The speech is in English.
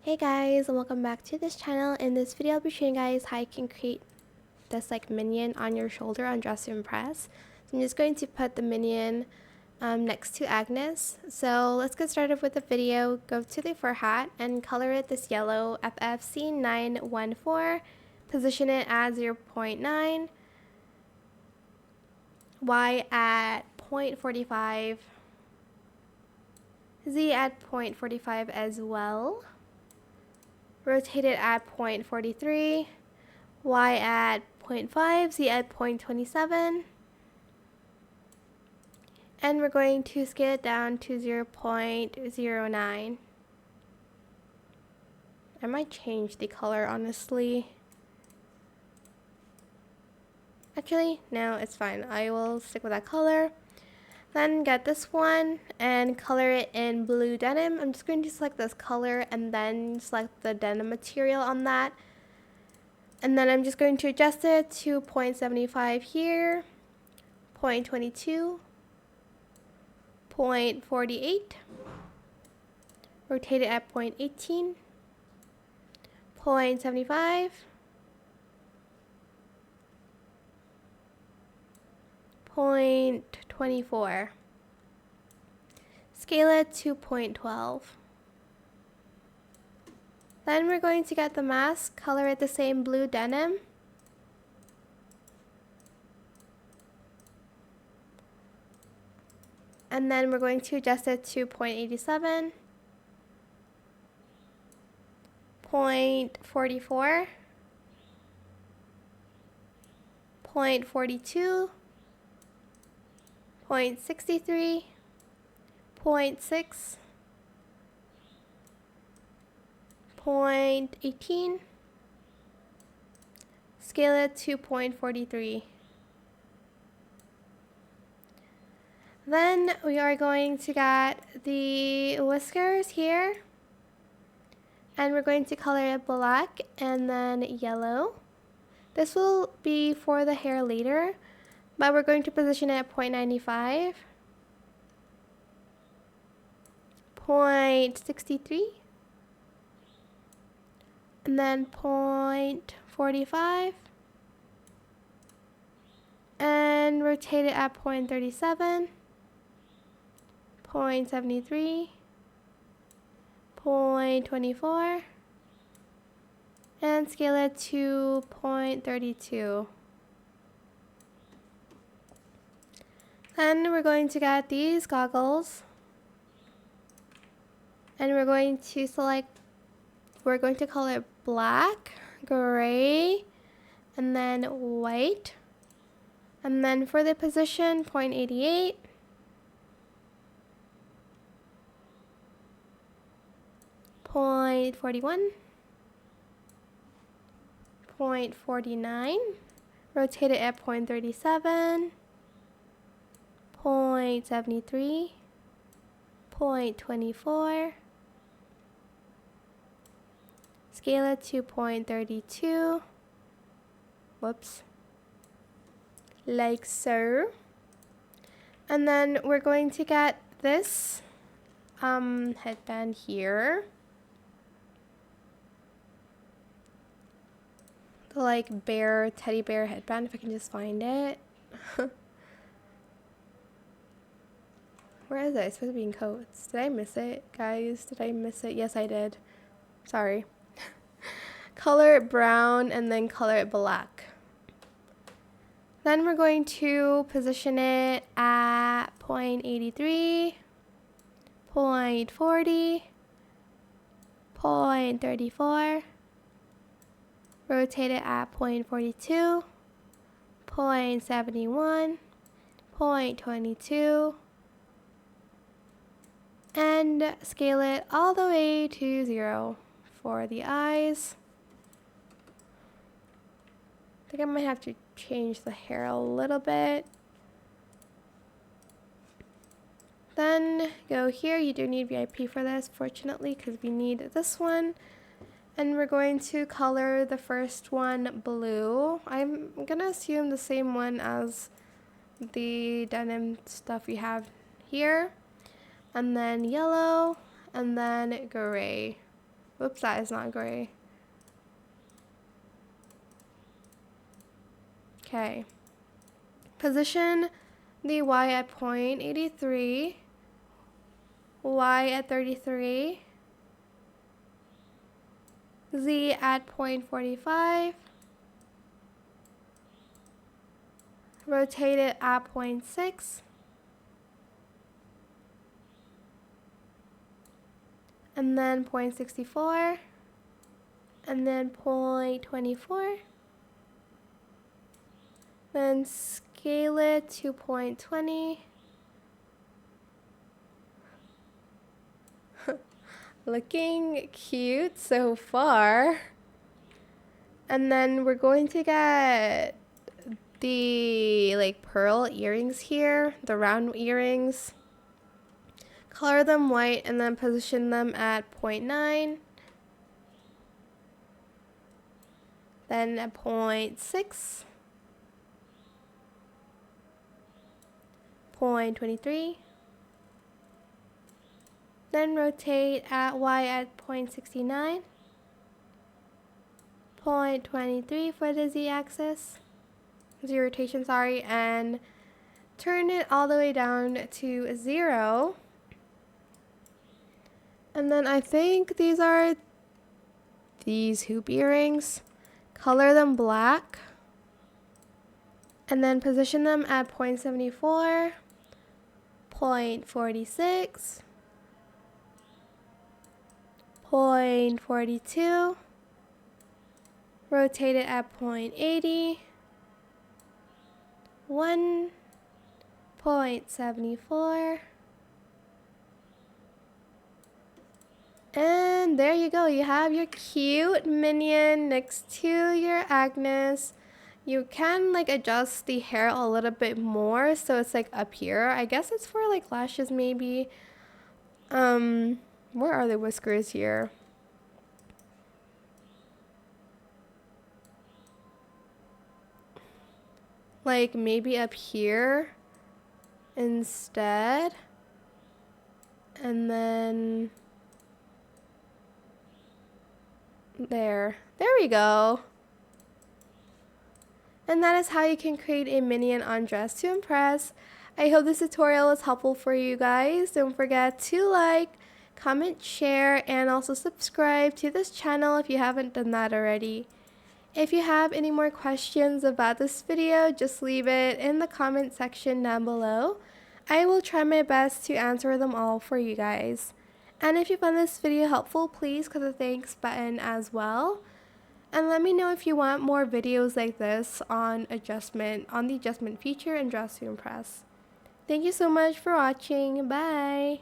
Hey guys, and welcome back to this channel. In this video I'll be showing you guys how you can create this minion on your shoulder on Dress to Impress. So I'm just going to put the minion next to Agnes. So let's get started with the video. Go to the fur hat and color it this yellow FFC 914. Position it at 0.9, Y at 0.45, Z at 0.45 as well. Rotate it at 0.43, Y at 0.5, Z at 0.27, and we're going to scale it down to 0.09. I might change the color, honestly. Actually, no, it's fine. I will stick with that color. Then get this one and color it in blue denim. I'm just going to select this color and then select the denim material on that. And then I'm just going to adjust it to 0.75 here, 0.22, 0.48, rotate it at 0.18, 0.75, 0.24. Scale it to 0.12. Then we're going to get the mask, color it the same blue denim. And then we're going to adjust it to 0.87, 0.44, 0.42, 0.63, 0.6, 0.18, scale it to 0.43. Then we are going to get the whiskers here, and we're going to color it black and then yellow. This will be for the hair later, but we're going to position it at 0.95, 0.63, and then 0.45, and rotate it at 0.37, 0.73, 0.24, and scale it to 0.32. Then we're going to get these goggles, and we're going to color it black, gray, and then white. And then for the position, 0.88, 0.41, 0.49, rotate it at 0.37, 0.73, 0.24, scale it to 0.32, whoops, like so. And then we're going to get this headband here, the teddy bear headband, if I can just find it. Where is it? It's supposed to be in coats. Did I miss it, guys? Did I miss it? Yes, I did. Sorry. Color it brown and then color it black. Then we're going to position it at 0.83, 0.40, 0.34, rotate it at 0.42, 0.71, 0.22, and scale it all the way to 0 for the eyes. I think I might have to change the hair a little bit. Then go here. You do need VIP for this, fortunately, because we need this one. And we're going to color the first one blue. I'm going to assume the same one as the denim stuff we have here. And then yellow, and then gray. Whoops, that is not gray. Okay. Position the Y at point 83, Y at 33, Z at point 45, rotate it at point 6, and then point 64, and then point 24, then scale it to point 20. Looking cute so far. And then we're going to get the like pearl earrings here, the round earrings. Color them white and then position them at 0.9. Then at 0.6. 0.23. Then rotate at Y at 0.69. 0.23 for the Z axis. Z rotation, sorry, and turn it all the way down to 0. And then I think these are these hoop earrings. Color them black. And then position them at 0.74, 0.46, 0.42, rotate it at 0.80, 1.74, and there you go. You have your cute minion next to your Agnes. You can like adjust the hair a little bit more so it's like up here. I guess it's for like lashes maybe. Where are the whiskers here? Like maybe up here instead. And then there we go. And that is how you can create a minion on Dress to Impress. I hope this tutorial was helpful for you guys. Don't forget to like, comment, share, and also subscribe to this channel if you haven't done that already. If you have any more questions about this video, just leave it in the comment section down below. I will try my best to answer them all for you guys. And if you found this video helpful, please click the thanks button as well. And let me know if you want more videos like this on the adjustment feature in Dress to Impress. Thank you so much for watching. Bye!